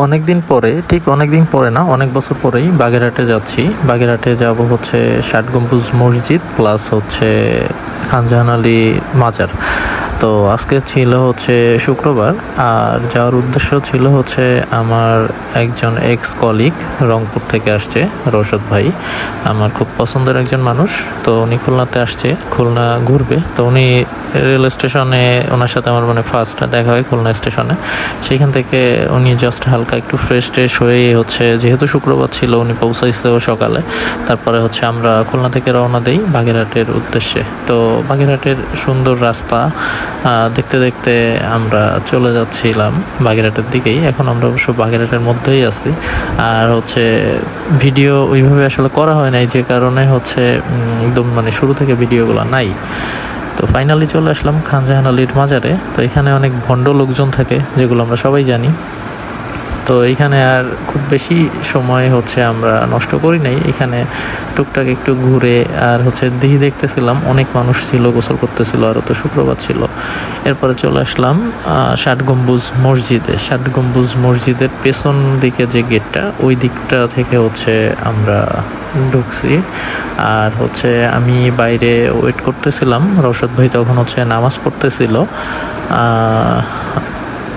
অনেকদিন পরে, ঠিক অনেকদিন পরে না, অনেক বছর পরেই বাগেরহাটে যাচ্ছি। বাগেরহাটে যাব হচ্ছে ষাট গম্বুজ মসজিদ প্লাস হচ্ছে খান জাহান আলী মাজার। তো আজকে ছিল হচ্ছে শুক্রবার, আর যাওয়ার উদ্দেশ্য ছিল হচ্ছে আমার একজন এক্স কলিগ রংপুর থেকে আসছে, রশদ ভাই, আমার খুব পছন্দের একজন মানুষ। তো উনি খুলনাতে আসছে, খুলনা ঘুরবে। তো উনি রেল স্টেশনে, ওনার সাথে আমার মানে ফার্স্ট দেখা হয় খুলনা স্টেশনে। সেইখান থেকে উনি জাস্ট হালকা একটু ফ্রেশ ট্রেশ হয়ে হচ্ছে, যেহেতু শুক্রবার ছিল, উনি পৌঁছাইছিল সকালে। তারপরে হচ্ছে আমরা খুলনা থেকে রওনা দেই বাগেরহাটের উদ্দেশ্যে। তো বাগেরহাটের সুন্দর রাস্তা দেখতে দেখতে আমরা চলে যাচ্ছিলাম বাগেরহাটের দিকেই। এখন আমরা অবশ্য বাগেরহাটের মধ্যেই আছি। আর হচ্ছে ভিডিও ওইভাবে আসলে করা হয় নাই, যে কারণে হচ্ছে একদম মানে শুরু থেকে ভিডিওগুলো নাই। তো ফাইনালি চলে আসলাম খান জাহান আলীর মাজারে। তো এখানে অনেক ভণ্ড লোকজন থাকে, যেগুলো আমরা সবাই জানি। তো এইখানে আর খুব বেশি সময় হচ্ছে আমরা নষ্ট করি নাই। এখানে টুকটাক একটু ঘুরে আর হচ্ছে দিহি দেখতেছিলাম, অনেক মানুষ ছিল, গোসল করতেছিল, আর তো শুক্রবার ছিল। এরপরে চলে আসলাম ষাট গম্বুজ মসজিদে। ষাট গম্বুজ মসজিদের পেছন দিকে যে গেটটা, ওই দিকটা থেকে হচ্ছে আমরা ঢুকছি। আর হচ্ছে আমি বাইরে ওয়েট করতেছিলাম, রশদ ভাই তখন হচ্ছে নামাজ পড়তেছিল।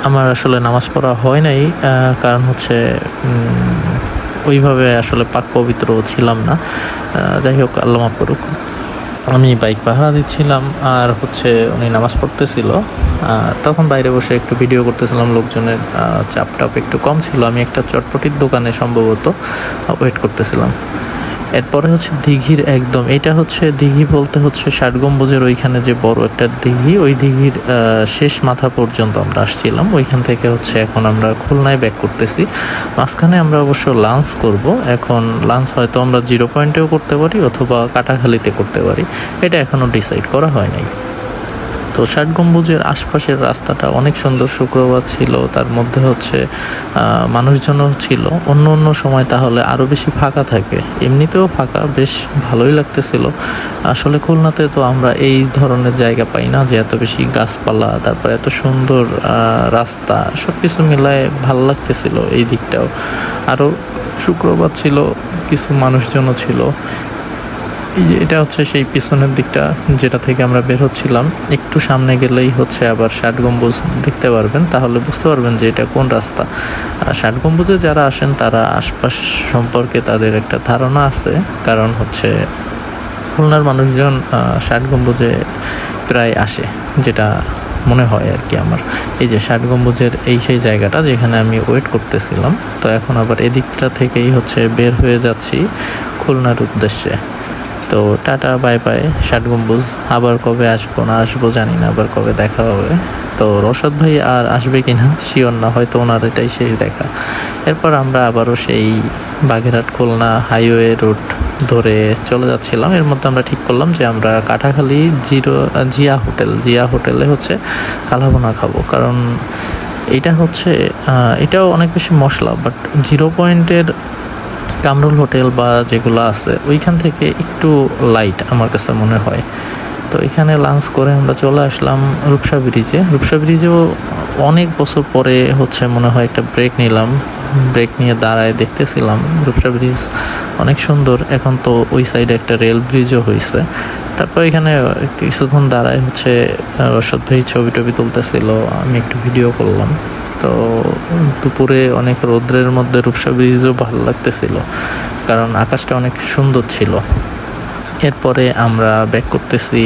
আমার আসলে নামাজ পড়া হয় নাই, কারণ হচ্ছে ওইভাবে আসলে পাক পবিত্র ছিলাম না। যাই হোক, আল্লাহ মাফ করুক। আমি বাইক পাহারা দিচ্ছিলাম, আর হচ্ছে উনি নামাজ পড়তেছিল। তখন বাইরে বসে একটু ভিডিও করতেছিলাম, লোকজনের চাপ টাপ একটু কম ছিল। আমি একটা চটপটির দোকানে সম্ভবত ওয়েট করতেছিলাম। এরপরে হচ্ছে দিঘির একদম, এটা হচ্ছে দিঘি বলতে হচ্ছে ষাট গম্বুজের ওইখানে যে বড় একটা দিঘি, ওই দিঘির শেষ মাথা পর্যন্ত আমরা আসছিলাম। ওইখান থেকে হচ্ছে এখন আমরা খুলনায় ব্যাক করতেছি। মাঝখানে আমরা অবশ্য লাঞ্চ করব। এখন লাঞ্চ হয়তো আমরা 0 পয়েন্টেও করতে পারি, অথবা কাটাখালীতে করতে পারি, এটা এখনও ডিসাইড করা হয় নাই। তো ষাট গম্বুজের আশপাশের রাস্তাটা অনেক সুন্দর, শুক্রবার ছিল, তার মধ্যে হচ্ছে মানুষজনও ছিল। অন্য অন্য সময় তাহলে আরও বেশি ফাঁকা থাকে, এমনিতেও ফাঁকা, বেশ ভালোই লাগতেছিল। আসলে খুলনাতে তো আমরা এই ধরনের জায়গা পাই না, যে এত বেশি গাছপালা, তারপরে এত সুন্দর রাস্তা, সব কিছু মিলায় ভালো লাগতেছিল এই দিকটাও। আরও শুক্রবার ছিল, কিছু মানুষজনও ছিল। এই যে এটা হচ্ছে সেই পিছনের দিকটা, যেটা থেকে আমরা বের হচ্ছিলাম। একটু সামনে গেলেই হচ্ছে আবার ষাট গম্বুজ দেখতে পারবেন, তাহলে বুঝতে পারবেন যে এটা কোন রাস্তা। ষাট গম্বুজে যারা আসেন তারা আশপাশ সম্পর্কে তাদের একটা ধারণা আছে, কারণ হচ্ছে খুলনার মানুষজন ষাট গম্বুজে প্রায় আসে, যেটা মনে হয় আর কি আমার। এই যে ষাট গম্বুজের এই সেই জায়গাটা যেখানে আমি ওয়েট করতেছিলাম। তো এখন আবার এদিকটা থেকেই হচ্ছে বের হয়ে যাচ্ছি খুলনার উদ্দেশ্যে। তো টাটা, বাই বাই ষাট গম্বুজ। আবার কবে আসবো না আসবো জানি না, আবার কবে দেখা হবে। তো রশদ ভাই আর আসবে কিনা শিওর না, হয়তো ওনার এটাই শেষ দেখা। এরপর আমরা আবারও সেই বাগেরহাট খুলনা হাইওয়ে রুট ধরে চলে যাচ্ছিলাম। এর মধ্যে আমরা ঠিক করলাম যে আমরা কাটাখালী জিয়া হোটেলে হচ্ছে কালাভুনা খাবো, কারণ এটা হচ্ছে এটাও অনেক বেশি মশলা, বাট 0 পয়েন্টের কামরুল হোটেল বা যেগুলো আছে ওইখান থেকে একটু লাইট আমার কাছে মনে হয়। তো এখানে লাঞ্চ করে আমরা চলে আসলাম রূপসা ব্রিজেও অনেক বছর পরে হচ্ছে মনে হয় একটা ব্রেক নিলাম। ব্রেক নিয়ে দাঁড়ায় দেখতেছিলাম রূপসা ব্রিজ অনেক সুন্দর। এখন তো ওই সাইডে একটা রেল ব্রিজও হয়েছে। তারপর এখানে কিছুক্ষণ দাঁড়ায় হচ্ছে রশদ ভাই ছবি টবি তুলতেছিল, আমি একটু ভিডিও করলাম। তো দুপুরে অনেক রৌদ্রের মধ্যে রূপসা ব্রিজও ভালো লাগতেছিল, কারণ আকাশটা অনেক সুন্দর ছিল। এরপরে আমরা ব্যাক করতেছি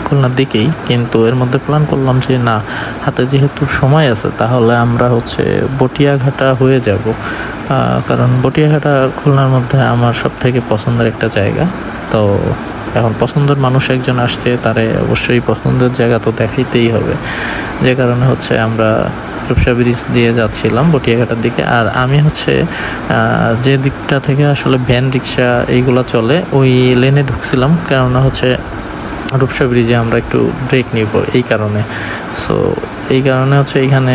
খুলনার দিকেই, কিন্তু এর মধ্যে প্ল্যান করলাম যে না, হাতে যেহেতু সময় আছে, তাহলে আমরা হচ্ছে বটিয়াঘাটা হয়ে যাব, কারণ বটিয়াঘাটা খুলনার মধ্যে আমার সব থেকে পছন্দের একটা জায়গা। তো এখন পছন্দের মানুষ একজন আসছে, তারে অবশ্যই পছন্দের জায়গা তো দেখাইতেই হবে, যে কারণে হচ্ছে আমরা রূপসা ব্রিজ দিয়ে যাচ্ছিলাম বটিয়াঘাটার দিকে। আর আমি হচ্ছে যে দিকটা থেকে আসলে ভ্যান রিক্সা এইগুলো চলে, ওই লেনে ঢুকছিলাম, কেননা হচ্ছে রূপসা ব্রিজে আমরা একটু ব্রেক নিব এই কারণে। সো এই কারণে হচ্ছে এইখানে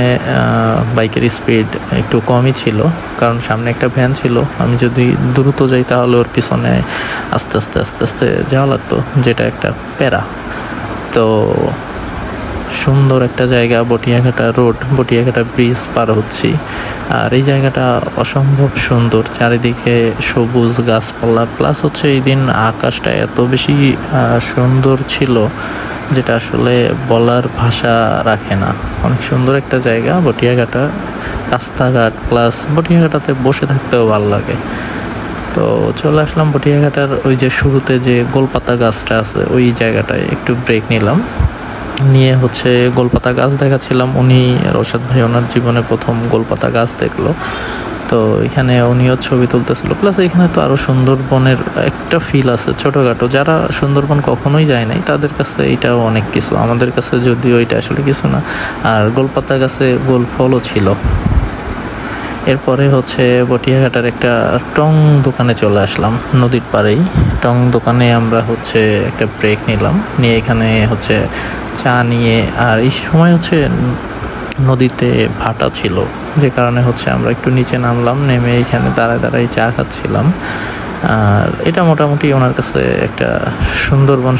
বাইকের স্পিড একটু কমই ছিল, কারণ সামনে একটা ভ্যান ছিল। আমি যদি দ্রুত যাই তাহলে ওর পিছনে আস্তে আস্তে যাওয়া লাগতো, যেটা একটা প্যারা। তো সুন্দর একটা জায়গা, বটিয়াঘাটা রোড, বটিয়াঘাটা ব্রিজ পার হচ্ছি। আর এই জায়গাটা অসম্ভব সুন্দর, চারিদিকে সবুজ গাছপালা, প্লাস হচ্ছে এই দিন আকাশটা এত বেশি সুন্দর ছিল যেটা আসলে বলার ভাষা রাখে না। অনেক সুন্দর একটা জায়গা বটিয়াঘাটা, রাস্তাঘাট, প্লাস বটিয়াঘাটাতে বসে থাকতেও ভালো লাগে। তো চলে আসলাম বটিয়াঘাটার ওই যে শুরুতে যে গোলপাতা গাছটা আছে ওই জায়গাটায় একটু ব্রেক নিলাম, নিয়ে হচ্ছে গোলপাতা গাছ দেখাচ্ছিলাম। উনি রশাদ ভাই ওনার জীবনে প্রথম গোলপাতা গাছ দেখলো, তো এখানে উনিও ছবি তুলতেছিল। প্লাস এখানে তো আরও সুন্দরবনের একটা ফিল আছে ছোটোখাটো, যারা সুন্দরবন কখনোই যায় নাই তাদের কাছে এটাও অনেক কিছু, আমাদের কাছে যদিও এটা আসলে কিছু না। আর গোলপাতা গাছে গোল ফলও ছিল। এরপরে হচ্ছে বটিয়াঘাটার একটা টং দোকানে চলে আসলাম, নদীর পাড়েই টং দোকানে আমরা হচ্ছে একটা ব্রেক নিলাম, নিয়ে এখানে হচ্ছে চা নিয়ে, আর এই সময় হচ্ছে নদীতে ভাটা ছিল যে কারণে হচ্ছে আমরা একটু নিচে নামলাম, নেমে এখানে দাঁড়ায় দাঁড়ায় চা খাচ্ছিলাম। আর এটা মোটামুটি ওনার কাছে একটা সুন্দরবন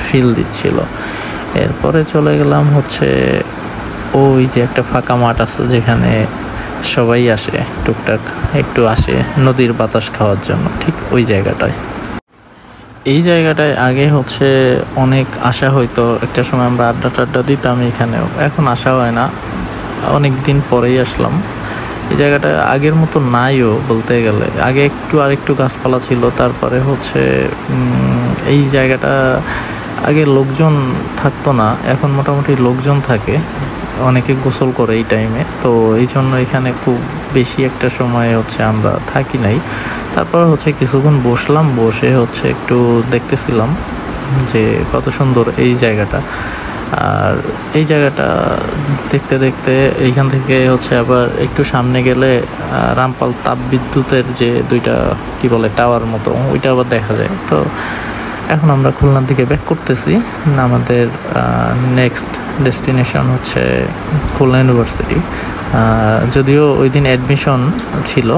ফিল দিচ্ছিল। এরপরে চলে গেলাম হচ্ছে ওই যে একটা ফাঁকা মাঠ আছে যেখানে সবাই আসে, টুকটাক একটু আসে নদীর বাতাস খাওয়ার জন্য, ঠিক ওই জায়গাটায়। এই জায়গাটায় আগে হচ্ছে অনেক আসা হইতো, একটা সময় আমরা আড্ডা দিতাম এখানেও, এখন আসা হয় না, অনেক দিন পরেই আসলাম। এই জায়গাটা আগের মতো নাইও বলতে গেলে, আগে আরেকটু গাছপালা ছিল, তারপরে হচ্ছে এই জায়গাটা আগে লোকজন থাকতো না, এখন মোটামুটি লোকজন থাকে, অনেকে গোসল করে এই টাইমে, তো এই জন্য এখানে খুব বেশি একটা সময় হচ্ছে আমরা থাকি নাই। তারপর হচ্ছে কিছুক্ষণ বসলাম, বসে হচ্ছে একটু দেখতেছিলাম যে কত সুন্দর এই জায়গাটা। আর এই জায়গাটা দেখতে দেখতে এইখান থেকে হচ্ছে আবার একটু সামনে গেলে রামপাল তাপবিদ্যুতের যে দুইটা কি বলে টাওয়ার মতো, ওইটা আবার দেখা যায়। তো এখন আমরা খুলনার দিকে ব্যাক করতেছি, আমাদের নেক্সট ডেস্টিনেশন হচ্ছে খুলনা ইউনিভার্সিটি। যদিও ওই দিন অ্যাডমিশন ছিল,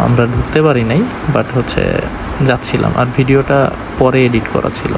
আমরা ঢুকতে পারি নাই, বাট হচ্ছে যাচ্ছিলাম, আর ভিডিওটা পরে এডিট করা ছিল।